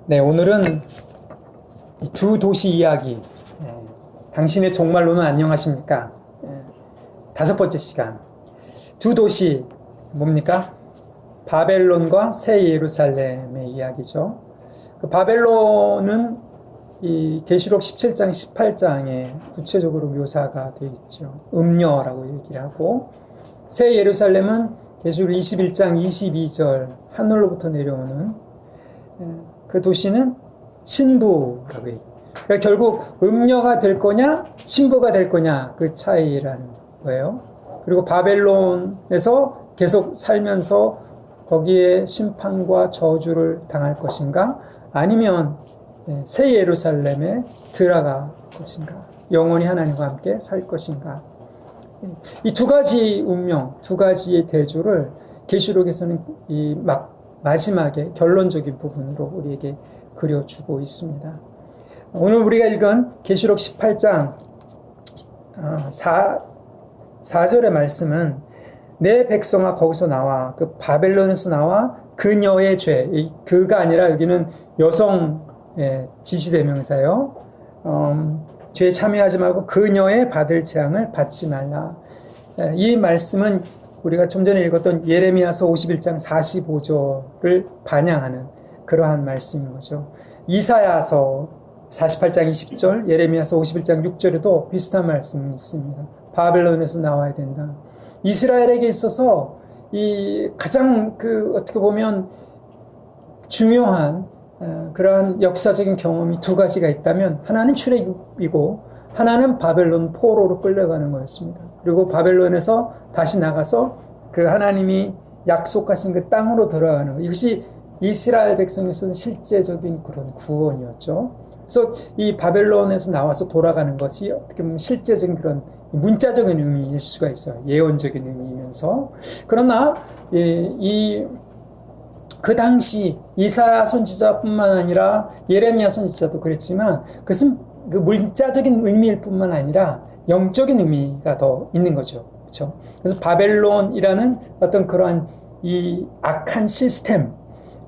네, 오늘은 두 도시 이야기, 당신의 종말로는 안녕하십니까? 다섯 번째 시간. 두 도시, 뭡니까? 바벨론과 새 예루살렘의 이야기죠. 그 바벨론은 이 계시록 17장, 18장에 구체적으로 묘사가 되어 있죠. 음녀라고 얘기를 하고, 새 예루살렘은 계시록 21장, 22절 하늘로부터 내려오는 그 도시는 신부라고 얘기해요. 그러니까 결국 음녀가 될 거냐, 신부가 될 거냐 그 차이라는 거예요. 그리고 바벨론에서 계속 살면서 거기에 심판과 저주를 당할 것인가, 아니면 새 예루살렘에 들어갈 것인가, 영원히 하나님과 함께 살 것인가. 이 두 가지 운명, 두 가지의 대조를 계시록에서는 이 마지막에 결론적인 부분으로 우리에게 그려주고 있습니다. 오늘 우리가 읽은 계시록 18장 4절의 말씀은 내 백성아 거기서 나와, 그 바벨론에서 나와 그녀의 죄, 그가 아니라 여기는 여성 지시대명사요. 죄에 참여하지 말고 그녀의 받을 재앙을 받지 말라. 이 말씀은 우리가 좀 전에 읽었던 예레미야서 51장 45절을 반영하는 그러한 말씀인 거죠. 이사야서 48장 20절, 예레미야서 51장 6절에도 비슷한 말씀이 있습니다. 바벨론에서 나와야 된다. 이스라엘에게 있어서 이 가장 어떻게 보면 중요한 그러한 역사적인 경험이 두 가지가 있다면, 하나는 출애굽이고 하나는 바벨론 포로로 끌려가는 거였습니다. 그리고 바벨론에서 다시 나가서 그 하나님이 약속하신 그 땅으로 들어가는 것, 이것이 이스라엘 백성에서는 실제적인 그런 구원이었죠. 그래서 이 바벨론에서 나와서 돌아가는 것이 어떻게 보면 실제적인 그런 문자적인 의미일 수가 있어요. 예언적인 의미이면서. 그러나 그 당시 이사야 선지자뿐만 아니라 예레미야 선지자도 그랬지만, 그것은 그 문자적인 의미일 뿐만 아니라 영적인 의미가 더 있는 거죠. 그렇죠? 그래서 바벨론이라는 어떤 그러한 이 악한 시스템,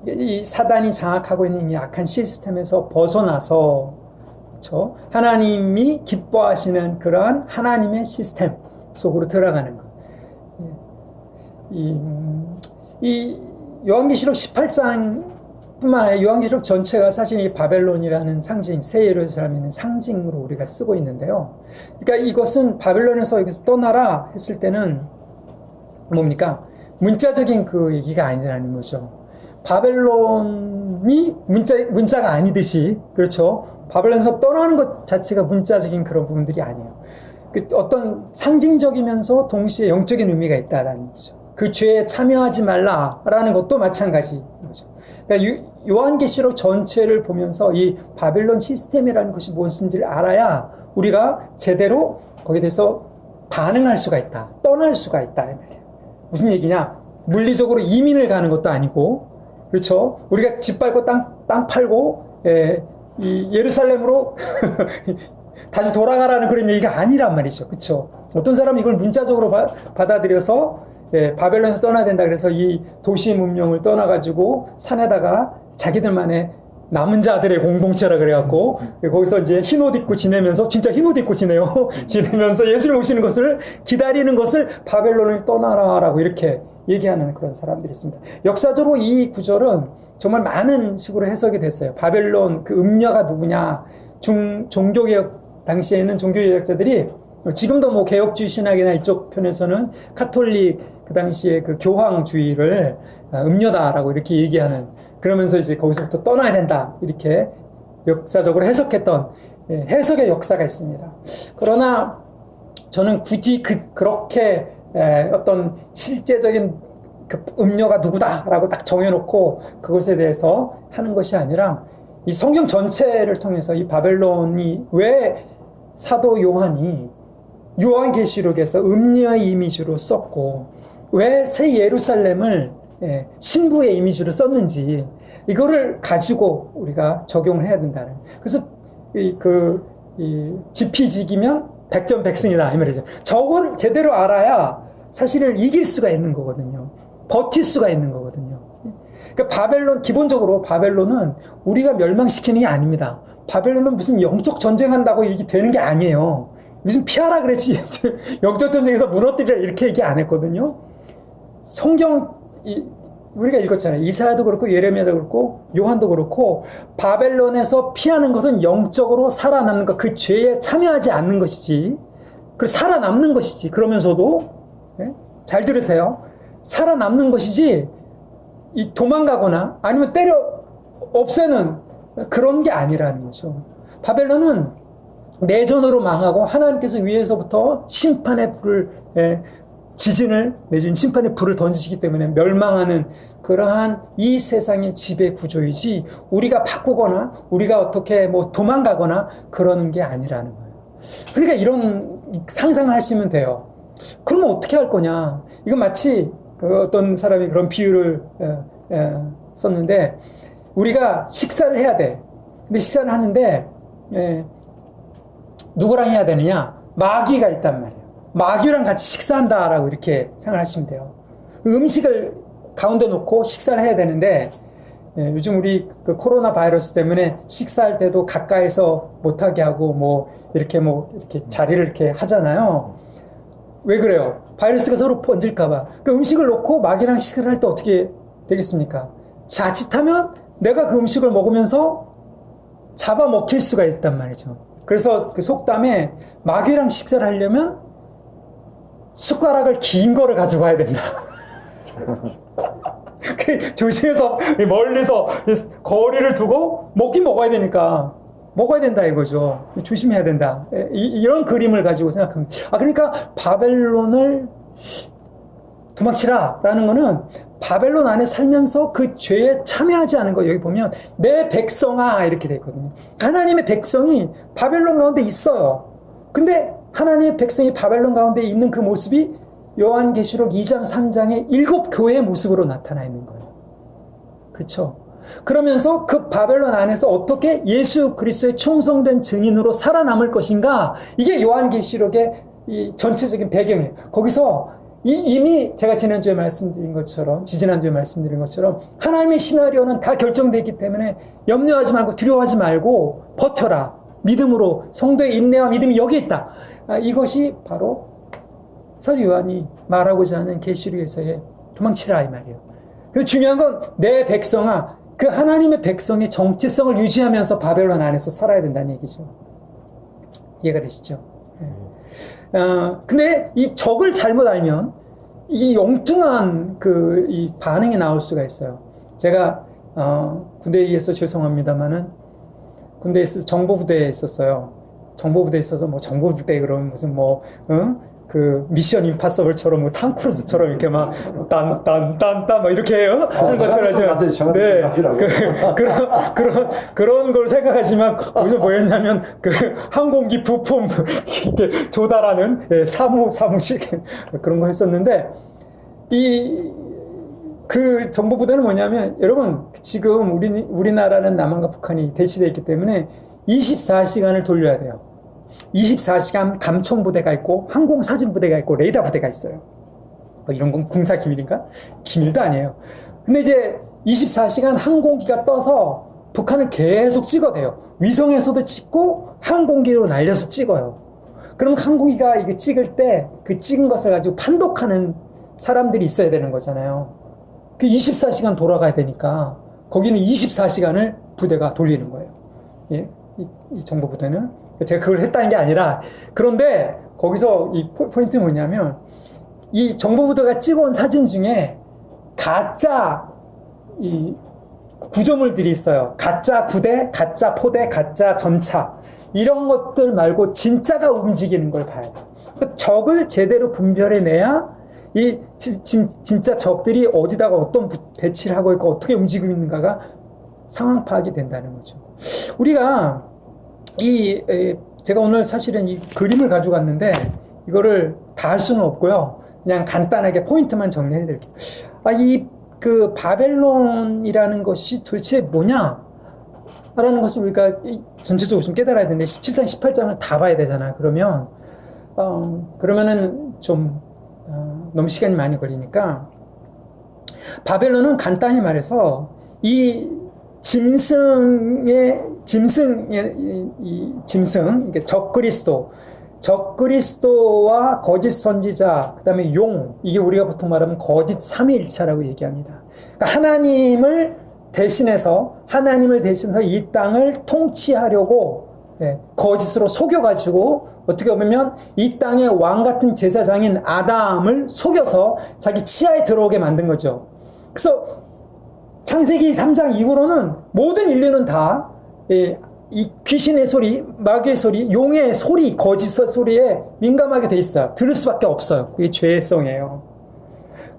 이 사단이 장악하고 있는 이 악한 시스템에서 벗어나서, 그렇죠? 하나님이 기뻐하시는 그러한 하나님의 시스템 속으로 들어가는 것. 이 요한계시록 18장 뿐만 아니라 요한계시록 전체가 사실 이 바벨론이라는 상징, 새 예루살렘이라는 상징으로 우리가 쓰고 있는데요. 그러니까 이것은 바벨론에서 여기서 떠나라 했을 때는 뭡니까? 문자적인 그 얘기가 아니라는 거죠. 바벨론이 문자가 아니듯이, 그렇죠? 바벨론에서 떠나는 것 자체가 문자적인 그런 부분들이 아니에요. 어떤 상징적이면서 동시에 영적인 의미가 있다라는 얘기죠. 그 죄에 참여하지 말라라는 것도 마찬가지인 거죠. 그러니까 요한계시록 전체를 보면서 이 바벨론 시스템이라는 것이 무엇인지를 알아야 우리가 제대로 거기에 대해서 반응할 수가 있다, 떠날 수가 있다 이 말이에요. 무슨 얘기냐? 물리적으로 이민을 가는 것도 아니고, 그렇죠? 우리가 집 밟고 땅 팔고 이 예루살렘으로 다시 돌아가라는 그런 얘기가 아니란 말이죠. 그렇죠? 어떤 사람은 이걸 문자적으로 받아들여서 바벨론에서 떠나야 된다 그래서 이 도시 문명을 떠나가지고 산에다가 자기들만의 남은 자들의 공동체라 그래갖고 거기서 이제 흰옷 입고 지내면서, 진짜 흰옷 입고 지내요. 지내면서 예수님 오시는 것을 기다리는 것을 바벨론을 떠나라라고 이렇게 얘기하는 그런 사람들이 있습니다. 역사적으로 이 구절은 정말 많은 식으로 해석이 됐어요. 바벨론 그 음녀가 누구냐, 종교개혁 당시에는 종교개혁자들이, 지금도 뭐 개혁주의 신학이나 이쪽 편에서는 카톨릭 그 당시에 그 교황주의를 음녀다라고 이렇게 얘기하는, 그러면서 이제 거기서부터 떠나야 된다 이렇게 역사적으로 해석했던 해석의 역사가 있습니다. 그러나 저는 굳이 그렇게 어떤 실제적인 그 음녀가 누구다라고 딱 정해놓고 그것에 대해서 하는 것이 아니라, 이 성경 전체를 통해서 이 바벨론이 왜 사도 요한이 요한계시록에서 음녀의 이미지로 썼고, 왜 새 예루살렘을 신부의 이미지로 썼는지, 이거를 가지고 우리가 적용을 해야 된다는. 그래서 지피지기면 백전백승이다 이 말이죠. 저걸 제대로 알아야 사실을 이길 수가 있는 거거든요. 버틸 수가 있는 거거든요. 그러니까 기본적으로 바벨론은 우리가 멸망시키는 게 아닙니다. 바벨론은 무슨 영적 전쟁한다고 얘기 되는 게 아니에요. 무슨 피하라 그랬지. 영적 전쟁에서 무너뜨리라 이렇게 얘기 안 했거든요. 우리가 읽었잖아요. 이사야도 그렇고 예레미야도 그렇고 요한도 그렇고 바벨론에서 피하는 것은 영적으로 살아남는 것, 그 죄에 참여하지 않는 것이지. 그 살아남는 것이지. 그러면서도 잘 들으세요. 살아남는 것이지 이 도망가거나 아니면 때려 없애는 그런 게 아니라는 거죠. 바벨론은 내전으로 망하고 하나님께서 위에서부터 심판의 불을 지진을 내지는 심판의 불을 던지시기 때문에 멸망하는 그러한 이 세상의 지배 구조이지 우리가 바꾸거나 우리가 어떻게 뭐 도망가거나 그러는 게 아니라는 거예요. 그러니까 이런 상상을 하시면 돼요. 그러면 어떻게 할 거냐? 이건 마치 어떤 사람이 그런 비유를 썼는데 우리가 식사를 해야 돼. 근데 식사를 하는데 누구랑 해야 되느냐? 마귀가 있단 말이에요. 마귀랑 같이 식사한다라고 이렇게 생각하시면 돼요. 음식을 가운데 놓고 식사를 해야 되는데 요즘 우리 그 코로나 바이러스 때문에 식사할 때도 가까이서 못하게 하고 뭐 이렇게 자리를 이렇게 하잖아요. 왜 그래요? 바이러스가 서로 번질까봐. 그 음식을 놓고 마귀랑 식사를 할 때 어떻게 되겠습니까? 자칫하면 내가 그 음식을 먹으면서 잡아먹힐 수가 있단 말이죠. 그래서 그 속담에 마귀랑 식사를 하려면 숟가락을 긴 거를 가지고 와야 된다. 조심해서 멀리서 거리를 두고 먹긴 먹어야 되니까 먹어야 된다 이거죠. 조심해야 된다. 이런 그림을 가지고 생각합니다. 그러니까 바벨론을 도망치라 라는 거는 바벨론 안에 살면서 그 죄에 참여하지 않은 거. 여기 보면 내 백성아 이렇게 돼 있거든요. 하나님의 백성이 바벨론 가운데 있어요. 근데 하나님의 백성이 바벨론 가운데 있는 그 모습이 요한계시록 2장 3장의 7교회의 모습으로 나타나 있는 거예요. 그렇죠? 그러면서 그 바벨론 안에서 어떻게 예수 그리스도의 충성된 증인으로 살아남을 것인가, 이게 요한계시록의 이 전체적인 배경이에요. 거기서 이미 제가 지난주에 말씀드린 것처럼, 지지난주에 말씀드린 것처럼 하나님의 시나리오는 다 결정되어 있기 때문에 염려하지 말고 두려워하지 말고 버텨라. 믿음으로, 성도의 인내와 믿음이 여기 있다. 이것이 바로 사도 요한이 말하고자 하는 계시록에서의 도망치라 이 말이에요. 그리고 중요한 건 내 백성아, 그 하나님의 백성의 정체성을 유지하면서 바벨론 안에서 살아야 된다는 얘기죠. 이해가 되시죠? 근데 이 적을 잘못 알면 이 엉뚱한 이 반응이 나올 수가 있어요. 제가 군대에 의해서 죄송합니다만은 군대에서 정보부대에 있었어요. 정보부대에 있어서 뭐 정보부대 그러면 무슨 그 미션 임파서블처럼 뭐 탐 크루즈처럼 이렇게 막 딴딴딴딴 막 이렇게 해요. 하는 것처럼 네. 그런 걸 생각하지만 거기서 뭐였냐면 그 항공기 부품 이렇게 조달하는 사무식 그런 거 했었는데 그 정보부대는 뭐냐면 여러분 지금 우리나라는 남한과 북한이 대치되어 있기 때문에 24시간을 돌려야 돼요. 24시간 감청부대가 있고 항공사진부대가 있고 레이더부대가 있어요. 이런 건 군사기밀인가? 기밀도 아니에요. 근데 이제 24시간 항공기가 떠서 북한을 계속 찍어대요. 위성에서도 찍고 항공기로 날려서 찍어요. 그럼 항공기가 이거 찍을 때 그 찍은 것을 가지고 판독하는 사람들이 있어야 되는 거잖아요. 그 24시간 돌아가야 되니까 거기는 24시간을 부대가 돌리는 거예요. 예? 이 정보부대는. 제가 그걸 했다는 게 아니라, 그런데 거기서 이 포인트는 뭐냐면 이 정보부대가 찍어온 사진 중에 가짜 이 구조물들이 있어요. 가짜 부대, 가짜 포대, 가짜 전차, 이런 것들 말고 진짜가 움직이는 걸 봐야 돼요. 적을 제대로 분별해내야 이 진짜 적들이 어디다가 어떤 배치를 하고 있고 어떻게 움직이고 있는가가 상황 파악이 된다는 거죠. 우리가 제가 오늘 사실은 이 그림을 가지고 왔는데 이거를 다 할 수는 없고요. 그냥 간단하게 포인트만 정리해 드릴게요. 그 바벨론이라는 것이 도대체 뭐냐? 라는 것을 우리가 전체적으로 좀 깨달아야 되는데 17장, 18장을 다 봐야 되잖아. 그러면은 좀 너무 시간이 많이 걸리니까 바벨론은 간단히 말해서 이 짐승, 이게 적그리스도와 거짓 선지자, 그 다음에 이게 우리가 보통 말하면 거짓 삼위일체라고 얘기합니다. 그러니까 하나님을 대신해서 이 땅을 통치하려고 거짓으로 속여가지고 어떻게 보면 이 땅의 왕 같은 제사장인 아담을 속여서 자기 치하에 들어오게 만든 거죠. 그래서 창세기 3장 이후로는 모든 인류는 다 이 귀신의 소리, 마귀의 소리, 용의 소리, 거짓 소리에 민감하게 돼 있어요. 들을 수밖에 없어요. 그게 죄성이에요.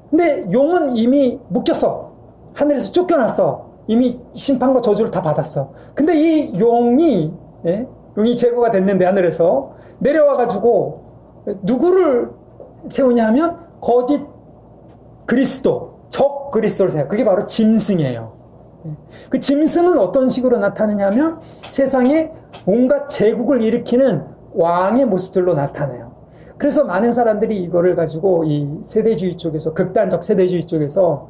근데 용은 이미 묶였어. 하늘에서 쫓겨났어. 이미 심판과 저주를 다 받았어. 근데 이 용이 제거가 됐는데 하늘에서 내려와가지고 누구를 세우냐 하면 거짓 그리스도, 적 그리스도를 세워요. 그게 바로 짐승이에요. 그 짐승은 어떤 식으로 나타나냐 하면 세상에 온갖 제국을 일으키는 왕의 모습들로 나타나요. 그래서 많은 사람들이 이거를 가지고 이 세대주의 쪽에서, 극단적 세대주의 쪽에서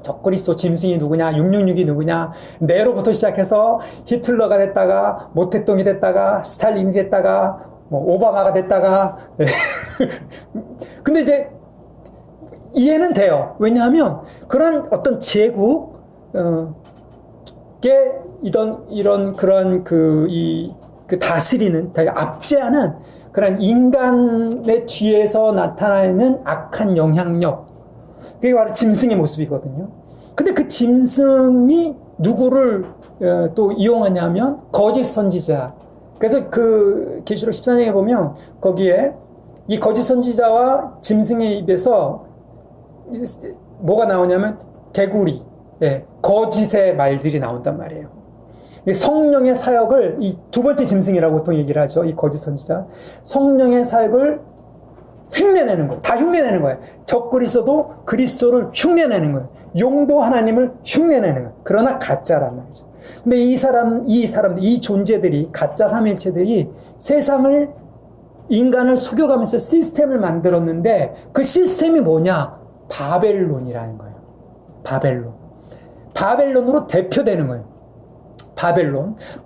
적그리스도 짐승이 누구냐, 666이 누구냐, 네로부터 시작해서 히틀러가 됐다가 모태똥이 됐다가 스탈린이 됐다가 오바마가 됐다가 근데 이제 이해는 돼요. 왜냐하면 그런 어떤 제국 그런 다스리는, 압제하는 그런 인간의 뒤에서 나타나는 악한 영향력, 그게 바로 짐승의 모습이거든요. 근데 그 짐승이 누구를 또 이용하냐면 거짓 선지자. 그래서 그 계시록 14장에 보면 거기에 이 거짓 선지자와 짐승의 입에서 뭐가 나오냐면 개구리, 거짓의 말들이 나온단 말이에요. 성령의 사역을, 이 두 번째 짐승이라고 보통 얘기를 하죠. 이 거짓 선지자. 성령의 사역을 흉내내는 거예요. 다 흉내내는 거예요. 적그리스도도 그리스도를 흉내내는 거예요. 용도 하나님을 흉내내는 거예요. 그러나 가짜란 말이죠. 근데 이 존재들이, 가짜 삼일체들이 인간을 속여가면서 시스템을 만들었는데 그 시스템이 뭐냐? 바벨론이라는 거예요. 바벨론으로 대표되는 거예요.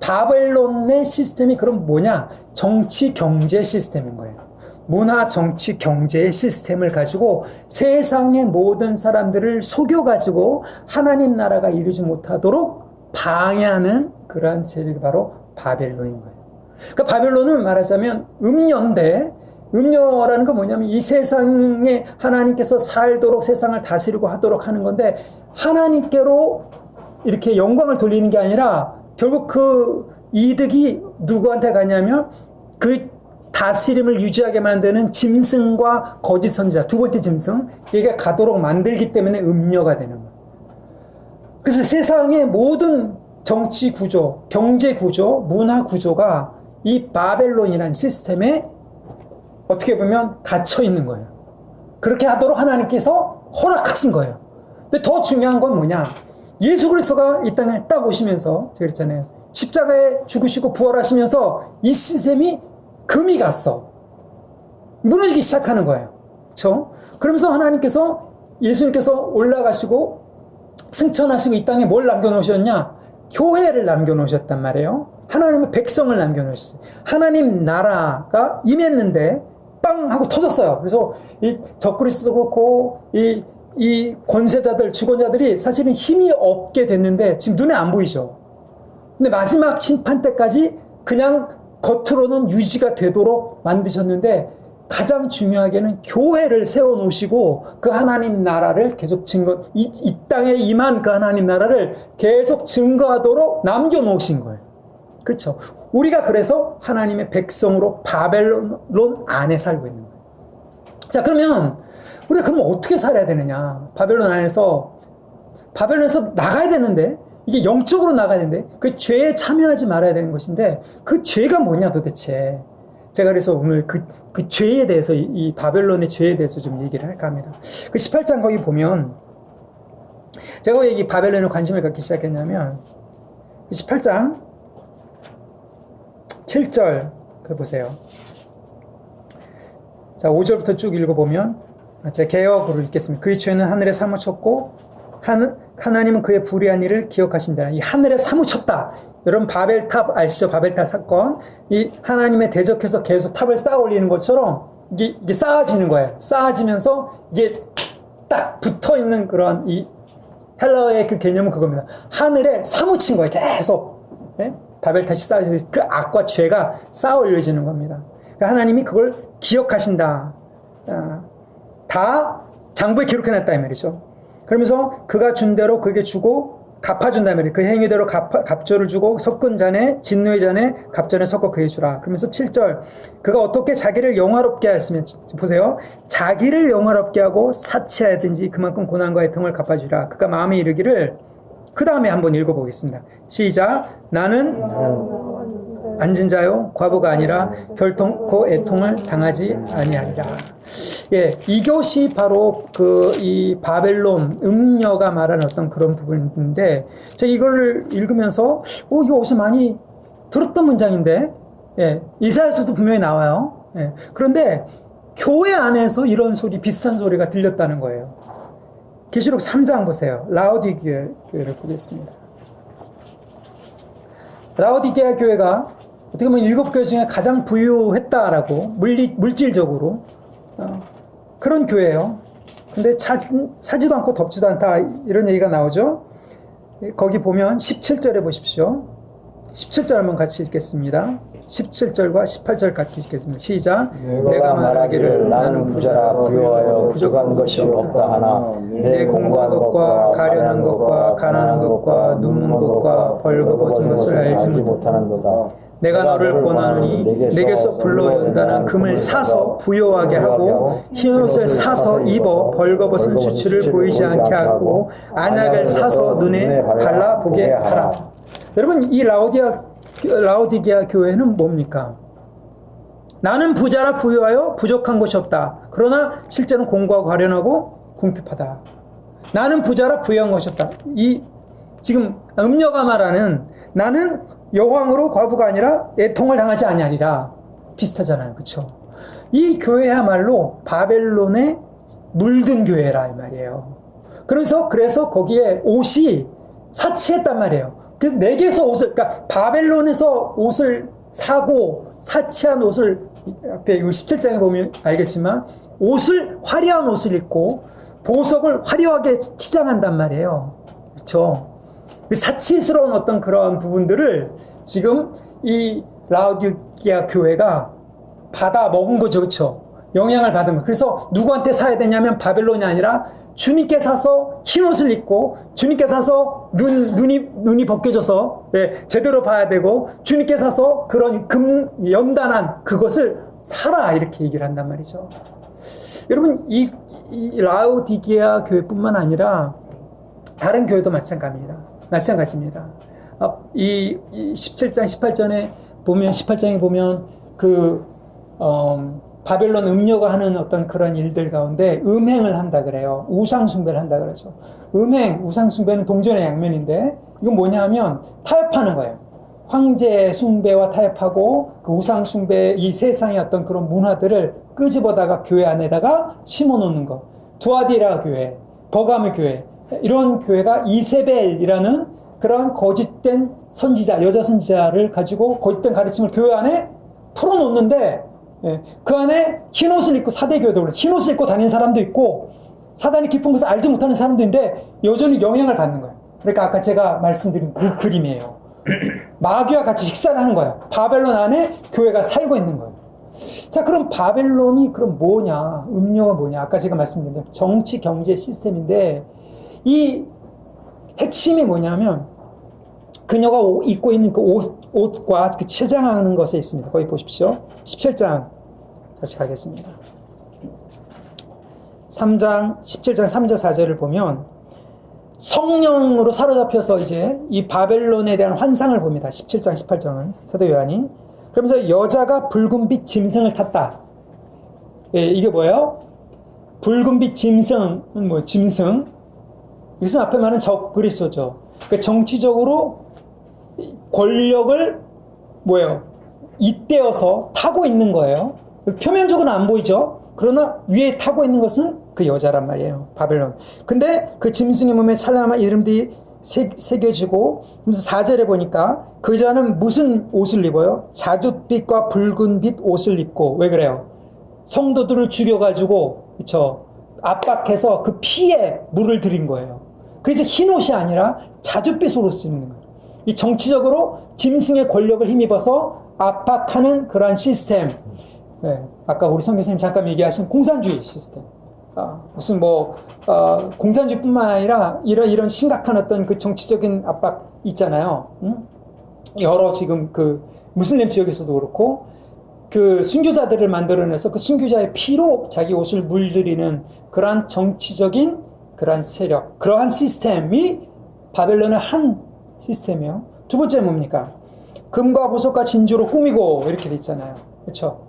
바벨론의 시스템이 그럼 뭐냐? 정치, 경제 시스템인 거예요. 문화, 정치, 경제의 시스템을 가지고 세상의 모든 사람들을 속여가지고 하나님 나라가 이루지 못하도록 방해하는 그러한 세력이 바로 바벨론인 거예요. 그러니까 바벨론은 말하자면 음녀인데, 음녀라는 건 뭐냐면 이 세상에 하나님께서 살도록 세상을 다스리고 하도록 하는 건데, 하나님께로 이렇게 영광을 돌리는 게 아니라 결국 그 이득이 누구한테 가냐면 그 다스림을 유지하게 만드는 짐승과 거짓 선지자, 두 번째 짐승, 이게 가도록 만들기 때문에 음녀가 되는 거예요. 그래서 세상의 모든 정치 구조, 경제 구조, 문화 구조가 이 바벨론이라는 시스템에 어떻게 보면 갇혀 있는 거예요. 그렇게 하도록 하나님께서 허락하신 거예요. 근데 더 중요한 건 뭐냐? 예수 그리스도가 이 땅에 딱 오시면서, 제가 그랬잖아요. 십자가에 죽으시고 부활하시면서 이 시스템이 금이 갔어. 무너지기 시작하는 거예요. 그렇죠? 그러면서 예수님께서 올라가시고 승천하시고 이 땅에 뭘 남겨놓으셨냐? 교회를 남겨놓으셨단 말이에요. 하나님의 백성을 남겨놓으셨어요. 하나님 나라가 임했는데 빵 하고 터졌어요. 그래서 이 적그리스도도 그렇고 이 권세자들, 주권자들이 사실은 힘이 없게 됐는데 지금 눈에 안 보이죠. 근데 마지막 심판 때까지 그냥 겉으로는 유지가 되도록 만드셨는데, 가장 중요하게는 교회를 세워놓으시고 그 하나님 나라를 계속 이 땅에 임한 그 하나님 나라를 계속 증거하도록 남겨놓으신 거예요. 그렇죠? 우리가 그래서 하나님의 백성으로 바벨론 안에 살고 있는 거예요. 자, 그러면 우리가 그럼 어떻게 살아야 되느냐? 바벨론에서 나가야 되는데, 이게 영적으로 나가야 되는데, 그 죄에 참여하지 말아야 되는 것인데, 그 죄가 뭐냐 도대체? 제가 그래서 오늘 그 죄에 대해서, 이 바벨론의 죄에 대해서 좀 얘기를 할까 합니다. 그 18장 거기 보면, 제가 왜 이 바벨론에 관심을 갖기 시작했냐면, 18장 7절, 보세요. 자, 5절부터 쭉 읽어보면, 제가 개역으로 읽겠습니다. 그의 죄는 하늘에 사무쳤고 하나님은 그의 불의한 일을 기억하신다. 이 하늘에 사무쳤다. 여러분 바벨탑 아시죠? 바벨탑 사건. 이 하나님의 대적해서 계속 탑을 쌓아 올리는 것처럼 이게 쌓아지는 거예요. 쌓아지면서 이게 딱 붙어 있는 그런 이 헬라어의 그 개념은 그겁니다. 하늘에 사무친 거예요. 계속. 예? 바벨탑이 쌓아져서 그 악과 죄가 쌓아 올려지는 겁니다. 그러니까 하나님이 그걸 기억하신다. 다 장부에 기록해놨다 이 말이죠. 그러면서 그가 준 대로 그에게 주고 갚아준다 이 말이에요. 그 행위대로 갑절을 주고 섞은 잔에 진노의 잔에 갑절에 섞어 그에 주라. 그러면서 7절 그가 어떻게 자기를 영화롭게 하였으면 보세요. 자기를 영화롭게 하고 사치하든지 그만큼 고난과 애통을 갚아주라. 그가 마음에 이르기를 그 다음에 한번 읽어보겠습니다. 시작. 나는 앉은 자요 과부가 아니라 결통코 애통을 당하지 아니하리라. 예, 이것이 바로 이 바벨론 음녀가 말하는 어떤 그런 부분인데 제가 이거를 읽으면서 이거 어디서 많이 들었던 문장인데 예, 이사야서도 분명히 나와요. 예, 그런데 교회 안에서 이런 소리 비슷한 소리가 들렸다는 거예요. 계시록 3장 보세요. 라오디게아 교회를 보겠습니다. 라오디게아 교회가 어떻게 보면 7교회 중에 가장 부유했다라고 물질적으로 그런 교회예요. 근데 차지도 않고 덥지도 않다 이런 얘기가 나오죠. 거기 보면 17절에 보십시오. 17절 한번 같이 읽겠습니다. 17절과 18절 같이 읽겠습니다. 시작. 내가 말하기를 나는 부자라 부유하여 부족한 것이 없다 하나 내 공부한 것과 가련한 것과 가난한 것과 눕는 것과 벌거벗은 것을 알지 못하는도다. 내가 너를 권하노니 내게서 불로 연단한 금을 사서 부요하게 하고 흰옷을 사서 입어 벌거벗은 수치를 보이지 않게 하고 안약을 사서 눈에 발라보게 하라. 여러분 이 라오디게아 교회는 뭡니까? 나는 부자라 부유하여 부족한 것이 없다. 그러나 실제는 공고하고 가련하고 궁핍하다. 나는 부자라 부유한 것이 없다. 이 지금 음녀가 말하는 나는 여왕으로 과부가 아니라 애통을 당하지 아니하리라. 비슷하잖아요. 그렇죠? 이 교회야말로 바벨론에 물든 교회라 이 말이에요. 그래서 거기에 옷이 사치했단 말이에요. 그래서 내게서 옷을, 그러니까 바벨론에서 옷을 사고 사치한 옷을 앞에 17장에 보면 알겠지만 화려한 옷을 입고 보석을 화려하게 치장한단 말이에요. 그렇죠? 사치스러운 어떤 그런 부분들을 지금 이 라오디게아 교회가 받아 먹은 거죠. 그렇죠? 영향을 받은 거. 그래서 누구한테 사야 되냐면 바벨론이 아니라 주님께 사서 흰옷을 입고 주님께 사서 눈이 벗겨져서 제대로 봐야 되고 주님께 사서 그런 연단한 그것을 사라 이렇게 얘기를 한단 말이죠. 여러분 이 라오디게아 교회뿐만 아니라 다른 교회도 마찬가지입니다. 이 17장 18장에 보면 바벨론 음녀가 하는 어떤 그런 일들 가운데 음행을 한다 그래요. 우상숭배를 한다 그러죠. 우상숭배는 동전의 양면인데 이건 뭐냐 하면 타협하는 거예요. 황제 숭배와 타협하고 그 우상숭배 이 세상의 어떤 그런 문화들을 끄집어다가 교회 안에다가 심어놓는 거. 두아디라 교회, 버가모 교회 이런 교회가 이세벨이라는 그런 거짓된 선지자, 여자 선지자를 가지고 거짓된 가르침을 교회 안에 풀어놓는데 그 안에 흰옷을 입고 사대교회도 흰옷을 입고 다니는 사람도 있고 사단이 깊은 것을 알지 못하는 사람도 있는데 여전히 영향을 받는 거예요. 그러니까 아까 제가 말씀드린 그 그림이에요. 마귀와 같이 식사를 하는 거예요. 바벨론 안에 교회가 살고 있는 거예요. 자, 그럼 바벨론이 그럼 뭐냐? 음료가 뭐냐? 아까 제가 말씀드린 정치 경제 시스템인데 이 핵심이 뭐냐면 그녀가 입고 있는 그 옷과 그 치장하는 것에 있습니다. 거기 보십시오. 17장 다시 가겠습니다. 3장 17장 3절 4절을 보면 성령으로 사로잡혀서 이제 이 바벨론에 대한 환상을 봅니다. 17장 18장은 사도 요한이 그러면서 여자가 붉은빛 짐승을 탔다. 이게 뭐예요? 붉은빛 짐승은 뭐 짐승 이것은 앞에 말하는 적그리스도죠. 그러니까 정치적으로 권력을 잇대어서 타고 있는 거예요. 표면적으로는 안 보이죠. 그러나 위에 타고 있는 것은 그 여자란 말이에요. 바벨론. 근데 그 짐승의 몸에 찬란한 이름들이 새겨지고, 그래서 4절에 보니까 그 여자는 무슨 옷을 입어요? 자줏빛과 붉은빛 옷을 입고. 왜 그래요? 성도들을 죽여가지고, 그쵸, 압박해서 그 피에 물을 들인 거예요. 그래서 흰 옷이 아니라 자줏빛 옷을 입는 거예요. 이 정치적으로 짐승의 권력을 힘입어서 압박하는 그러한 시스템. 네, 아까 우리 선교사님 잠깐 얘기하신 공산주의 시스템. 무슨 공산주의뿐만 아니라 이런 심각한 어떤 그 정치적인 압박 있잖아요. 응? 여러 지금 그 무슬림 지역에서도 그렇고 그 순교자들을 만들어내서 그 순교자의 피로 자기 옷을 물들이는 그러한 정치적인 그러한 세력, 그러한 시스템이 바벨론의 한 시스템이에요. 두 번째 뭡니까? 금과 보석과 진주로 꾸미고 이렇게 돼 있잖아요. 그렇죠?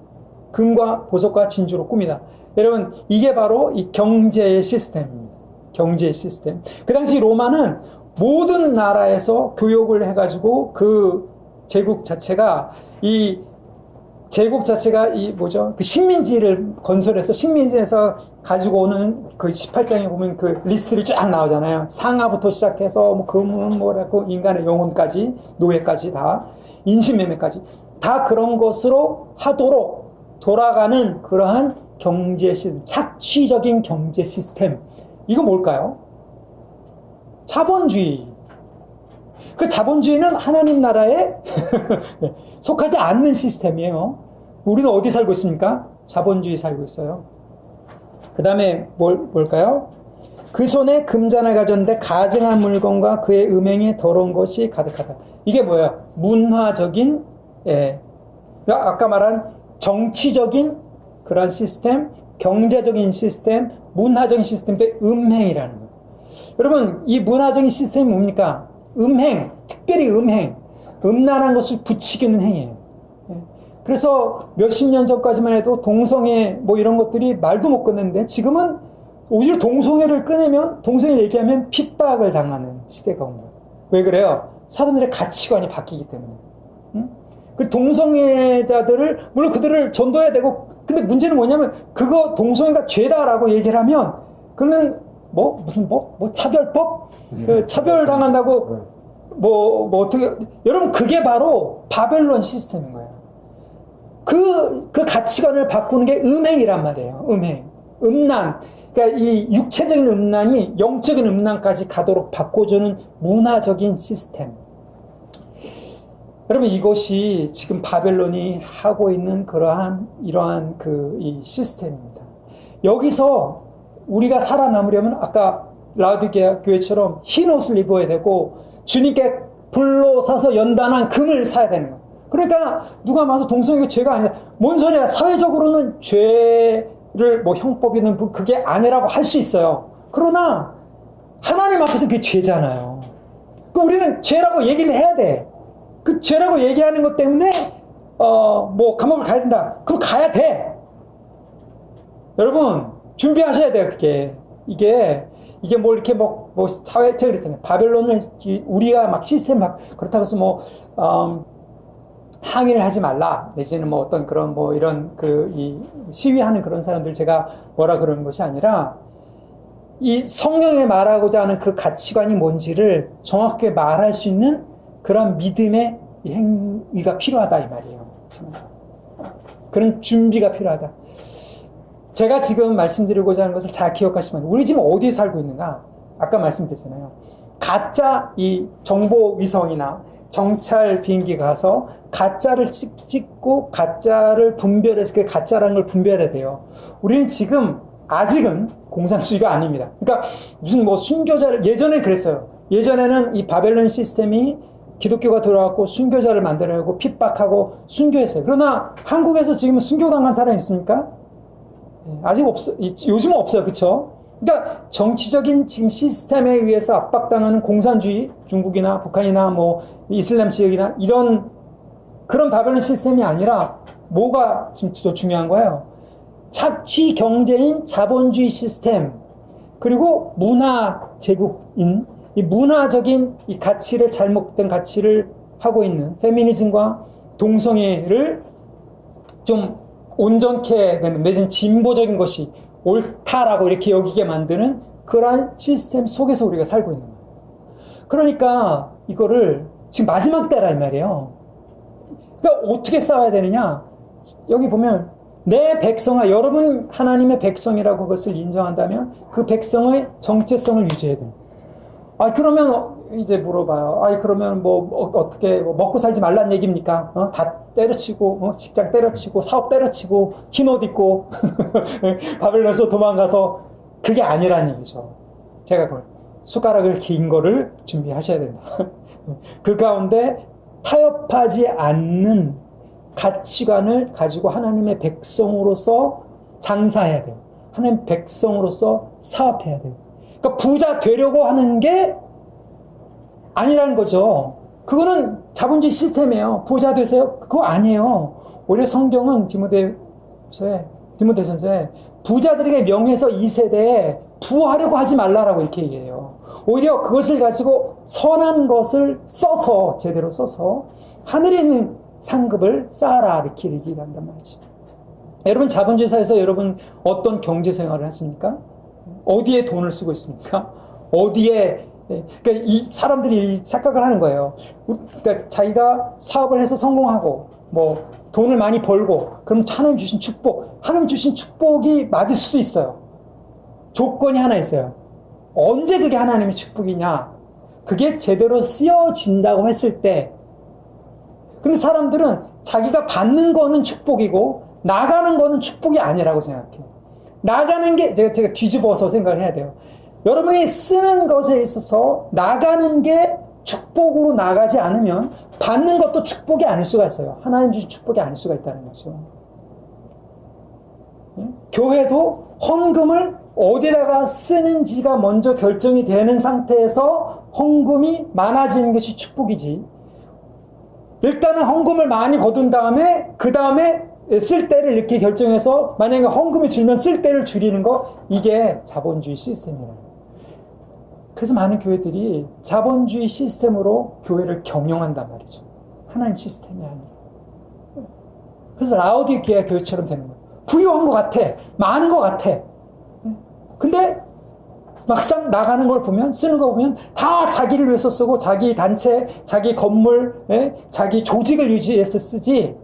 금과 보석과 진주로 꾸미다. 여러분, 이게 바로 이 경제의 시스템입니다. 경제의 시스템. 그 당시 로마는 모든 나라에서 교역을 해가지고 그 제국 자체가 이 그 식민지를 건설해서 식민지에서 가지고 오는 그 18장에 보면 그 리스트를 쫙 나오잖아요. 상하부터 시작해서 뭐 금은 뭐라고 인간의 영혼까지, 노예까지 다, 인신매매까지 다 그런 것으로 하도록 돌아가는 그러한 경제 시스템, 착취적인 경제 시스템. 이거 뭘까요? 자본주의. 그 자본주의는 하나님 나라에 속하지 않는 시스템이에요. 우리는 어디 살고 있습니까? 자본주의 살고 있어요. 그 다음에 뭘까요? 그 손에 금잔을 가졌는데 가증한 물건과 그의 음행에 더러운 것이 가득하다. 이게 뭐예요? 문화적인, 아까 말한 정치적인 그런 시스템, 경제적인 시스템, 문화적인 시스템인데 음행이라는 거예요. 여러분, 이 문화적인 시스템이 뭡니까? 음행, 특별히 음란한 것을 부추기는 행위예요. 그래서 몇십 년 전까지만 해도 동성애 뭐 이런 것들이 말도 못 끊는데 지금은 오히려 동성애를 끊으면, 동성애 얘기하면 핍박을 당하는 시대가 온 거예요. 왜 그래요? 사람들의 가치관이 바뀌기 때문에. 그 동성애자들을, 물론 그들을 전도해야 되고, 근데 문제는 뭐냐면 그거 동성애가 죄다라고 얘기를 하면 그는 무슨 차별법? 차별당한다고 어떻게, 여러분, 그게 바로 바벨론 시스템인 거예요. 그 가치관을 바꾸는 게 음행이란 말이에요. 음란. 그러니까 이 육체적인 음란이 영적인 음란까지 가도록 바꿔주는 문화적인 시스템. 여러분, 이것이 지금 바벨론이 하고 있는 이러한 이 시스템입니다. 여기서 우리가 살아남으려면 아까 라우디게아 교회처럼 흰 옷을 입어야 되고 주님께 불로 사서 연단한 금을 사야 되는 거예요. 그러니까 누가 와서 동성애가 죄가 아니다. 뭔 소리야. 사회적으로는 죄를 형법이든 그게 아니라고 할 수 있어요. 그러나 하나님 앞에서 그게 죄잖아요. 그러니까 우리는 죄라고 얘기를 해야 돼. 그 죄라고 얘기하는 것 때문에 감옥을 가야 된다. 그럼 가야 돼. 여러분, 준비하셔야 돼요. 이게 이렇게 사회적 그랬잖아요. 바벨론은 우리가 막 시스템 그렇다고 해서 항의를 하지 말라. 내지는 어떤 그런 이런 이 시위하는 그런 사람들 제가 뭐라 그러는 것이 아니라 이 성경에 말하고자 하는 그 가치관이 뭔지를 정확하게 말할 수 있는 그런 믿음의 행위가 필요하다 이 말이에요. 그런 준비가 필요하다. 제가 지금 말씀드리고자 하는 것을 잘 기억하시면, 우리 지금 어디에 살고 있는가? 아까 말씀드렸잖아요. 가짜 이 정보 위성이나 정찰 비행기가 가서 가짜를 찍고 가짜를 분별해서 그 가짜라는 걸 분별해야 돼요. 우리는 지금 아직은 공산주의가 아닙니다. 그러니까 무슨 순교자를, 예전에 그랬어요. 예전에는 이 바벨론 시스템이 기독교가 들어왔고 순교자를 만들어내고 핍박하고 순교했어요. 그러나 한국에서 지금 순교당한 사람이 있습니까? 아직 요즘은 없어요. 그쵸? 그러니까 정치적인 지금 시스템에 의해서 압박당하는 공산주의, 중국이나 북한이나 이슬람 지역이나 그런 바벨론 시스템이 아니라 뭐가 지금 더 중요한 거예요? 착취 경제인 자본주의 시스템, 그리고 문화 제국인 이 문화적인 이 가치를, 잘못된 가치를 하고 있는 페미니즘과 동성애를 좀 온전케 되는, 내지는 진보적인 것이 옳다라고 이렇게 여기게 만드는 그러한 시스템 속에서 우리가 살고 있는 거예요. 그러니까 이거를 지금 마지막 때라 이 말이에요. 그러니까 어떻게 싸워야 되느냐? 여기 보면 내 백성아, 여러분 하나님의 백성이라고 그것을 인정한다면 그 백성의 정체성을 유지해야 돼요. 그러면 이제 물어봐요. 그러면 어떻게 먹고 살지 말란 얘기입니까? 다 때려치고, 직장 때려치고, 사업 때려치고, 흰 옷 입고, 바벨론에서 도망가서 그게 아니란 얘기죠. 제가 그걸 숟가락을 긴 거를 준비하셔야 된다. 그 가운데 타협하지 않는 가치관을 가지고 하나님의 백성으로서 장사해야 돼요. 하나님 백성으로서 사업해야 돼요. 그러니까 부자 되려고 하는 게 아니라는 거죠. 그거는 자본주의 시스템이에요. 부자 되세요? 그거 아니에요. 오히려 성경은 디모데전서에 부자들에게 명해서 이 세대에 부하려고 하지 말라라고 이렇게 얘기해요. 오히려 그것을 가지고 선한 것을 써서, 제대로 써서 하늘에 있는 상급을 쌓아라 이렇게 얘기한단 말이죠. 여러분 자본주의 사회에서 여러분 어떤 경제 생활을 하십니까? 어디에 돈을 쓰고 있습니까? 어디에 그러니까 이 사람들이 착각을 하는 거예요. 그러니까 자기가 사업을 해서 성공하고 돈을 많이 벌고 그럼 하나님 주신 축복, 하나님 주신 축복이 맞을 수도 있어요. 조건이 하나 있어요. 언제 그게 하나님의 축복이냐? 그게 제대로 쓰여진다고 했을 때. 근데 사람들은 자기가 받는 거는 축복이고 나가는 거는 축복이 아니라고 생각해요. 나가는 게 제가 뒤집어서 생각을 해야 돼요. 여러분이 쓰는 것에 있어서 나가는 게 축복으로 나가지 않으면 받는 것도 축복이 아닐 수가 있어요. 하나님 주신 축복이 아닐 수가 있다는 거죠. 교회도 헌금을 어디다가 쓰는지가 먼저 결정이 되는 상태에서 헌금이 많아지는 것이 축복이지. 일단은 헌금을 많이 거둔 다음에 그 다음에 쓸 때를 이렇게 결정해서 만약에 헌금이 줄면 쓸 때를 줄이는 거, 이게 자본주의 시스템이에요. 그래서 많은 교회들이 자본주의 시스템으로 교회를 경영한단 말이죠. 하나님 시스템이 아니에요. 그래서 라오디게아 교회처럼 되는 거예요. 부유한 것 같아. 많은 것 같아. 근데 막상 나가는 걸 보면, 쓰는 거 보면 다 자기를 위해서 쓰고 자기 단체, 자기 건물, 자기 조직을 유지해서 쓰지,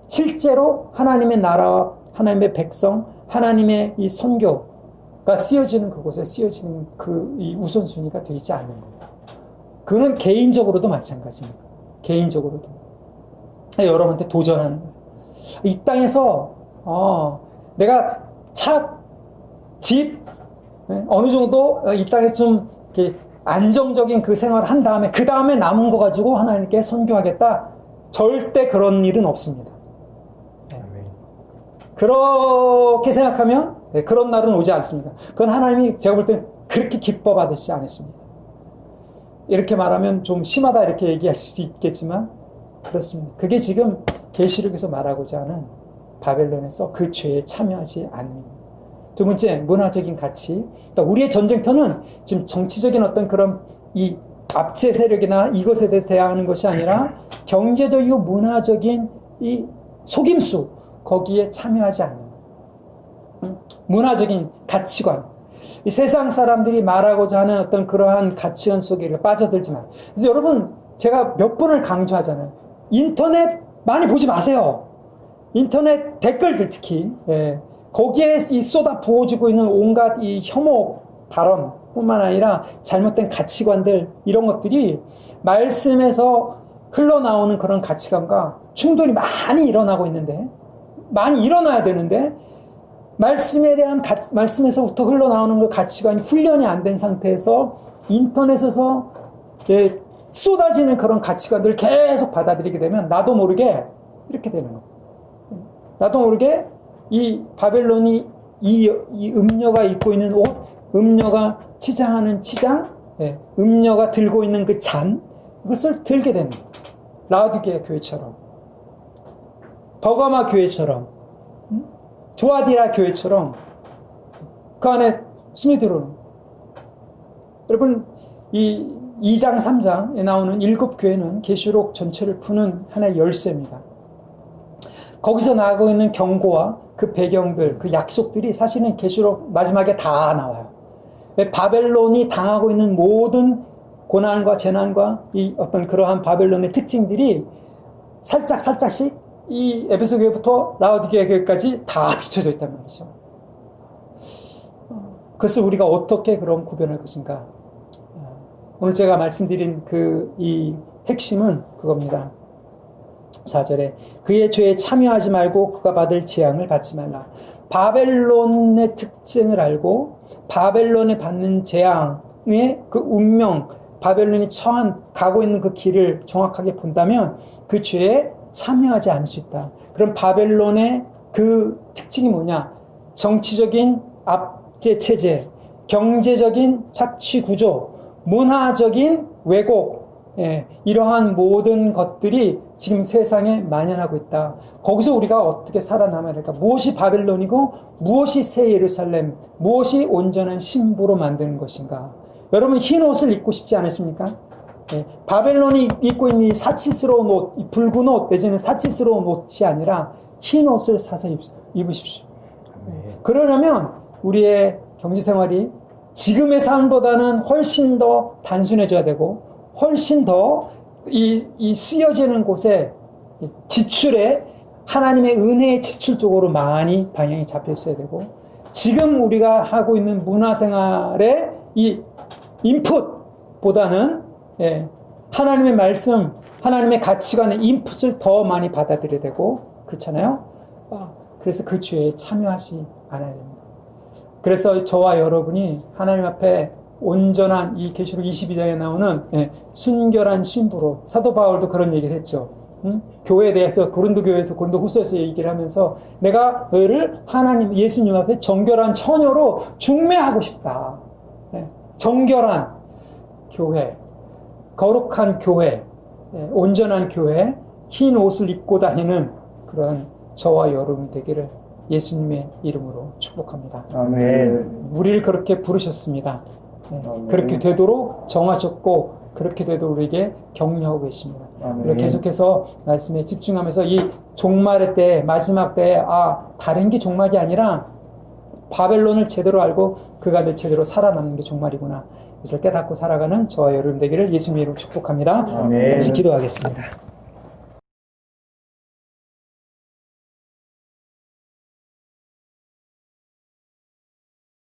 실제로 하나님의 나라와 하나님의 백성, 하나님의 이 선교가 쓰여지는 그곳에 쓰여지는 이 우선순위가 되지 않는 거예요. 그거는 개인적으로도 마찬가지입니다. 개인적으로도. 여러분한테 도전하는 거예요. 이 땅에서 내가 차, 집, 어느 정도 이 땅에서 좀 이렇게 안정적인 그 생활을 한 다음에 그 다음에 남은 거 가지고 하나님께 선교하겠다. 절대 그런 일은 없습니다. 그렇게 생각하면 그런 날은 오지 않습니다. 그건 하나님이 제가 볼 땐 그렇게 기뻐 받으시지 않으십니다. 이렇게 말하면 좀 심하다 이렇게 얘기할 수도 있겠지만 그렇습니다. 그게 지금 계시록에서 말하고자 하는 바벨론에서 그 죄에 참여하지 않는. 두 번째, 문화적인 가치. 그러니까 우리의 전쟁터는 지금 정치적인 어떤 그런 이 압제 세력이나 이것에 대해서 대항하는 것이 아니라 경제적이고 문화적인 이 속임수, 거기에 참여하지 않는 문화적인 가치관. 이 세상 사람들이 말하고자 하는 어떤 그러한 가치관 속에 빠져들지만. 그래서 여러분, 제가 몇 번을 강조하잖아요. 인터넷 많이 보지 마세요. 인터넷 댓글들 특히. 거기에 이 쏟아 부어지고 있는 온갖 이 혐오 발언 뿐만 아니라 잘못된 가치관들, 이런 것들이 말씀에서 흘러나오는 그런 가치관과 충돌이 많이 일어나고 있는데, 많이 일어나야 되는데, 말씀에 대한 말씀에서부터 흘러나오는 그 가치관이 훈련이 안 된 상태에서 인터넷에서 쏟아지는 그런 가치관들을 계속 받아들이게 되면 나도 모르게 이렇게 되는 거예요. 나도 모르게 이 바벨론이 이 음녀가 입고 있는 옷, 음녀가 치장하는 치장, 음녀가 들고 있는 그 잔, 이것을 들게 되는 거예요. 라오디게아 교회처럼, 버가마 교회처럼, 두아디라 교회처럼 그 안에 스며들어오는. 여러분, 이 2장 3장에 나오는 7 교회는 계시록 전체를 푸는 하나의 열쇠입니다. 거기서 나가고 있는 경고와 그 배경들, 그 약속들이 사실은 계시록 마지막에 다 나와요. 바벨론이 당하고 있는 모든 고난과 재난과 이 어떤 그러한 바벨론의 특징들이 살짝씩 이 에베소 교회부터 라오디게아 교회까지 다 비춰져 있단 말이죠. 그것을 우리가 어떻게 그럼 구별할 것인가? 오늘 제가 말씀드린 이 핵심은 그겁니다. 4절에 그의 죄에 참여하지 말고 그가 받을 재앙을 받지 말라. 바벨론의 특징을 알고 바벨론에 받는 재앙의 그 운명, 바벨론이 가고 있는 그 길을 정확하게 본다면 그 죄에 참여하지 않을 수 있다. 그럼 바벨론의 그 특징이 뭐냐? 정치적인 압제 체제, 경제적인 착취 구조, 문화적인 왜곡, 이러한 모든 것들이 지금 세상에 만연하고 있다. 거기서 우리가 어떻게 살아남아야 될까? 무엇이 바벨론이고 무엇이 새 예루살렘, 무엇이 온전한 신부로 만드는 것인가? 여러분 흰 옷을 입고 싶지 않으십니까? 바벨론이 입고 있는 이 사치스러운 옷, 이 붉은 옷 내지는 사치스러운 옷이 아니라 흰 옷을 사서 입으십시오. 그러려면 우리의 경제생활이 지금의 삶보다는 훨씬 더 단순해져야 되고 훨씬 더 이 쓰여지는 곳에 지출에 하나님의 은혜의 지출 쪽으로 많이 방향이 잡혀 있어야 되고 지금 우리가 하고 있는 문화생활의 이 인풋보다는 하나님의 말씀, 하나님의 가치관의 인풋을 더 많이 받아들여야 되고 그렇잖아요. 그래서 그 죄에 참여하지 않아야 됩니다. 그래서 저와 여러분이 하나님 앞에 온전한 이 계시록 22장에 나오는 순결한 신부로 사도 바울도 그런 얘기를 했죠. 교회에 대해서 고린도 교회에서 고린도 후서에서 얘기를 하면서 내가 너희를 하나님 예수님 앞에 정결한 처녀로 중매하고 싶다. 정결한 교회, 거룩한 교회, 온전한 교회, 흰 옷을 입고 다니는 그런 저와 여러분이 되기를 예수님의 이름으로 축복합니다. 아멘. 우리를 그렇게 부르셨습니다. 그렇게 되도록 정하셨고 그렇게 되도록 우리에게 격려하고 계십니다. 우리가 계속해서 말씀에 집중하면서 이 종말의 때, 마지막 때에 다른 게 종말이 아니라 바벨론을 제대로 알고 그가 제대로 살아남는 게 종말이구나. 이것을 깨닫고 살아가는 저와 여러분 되기를 예수님의 이름으로 축복합니다. 아멘. 같이 기도하겠습니다.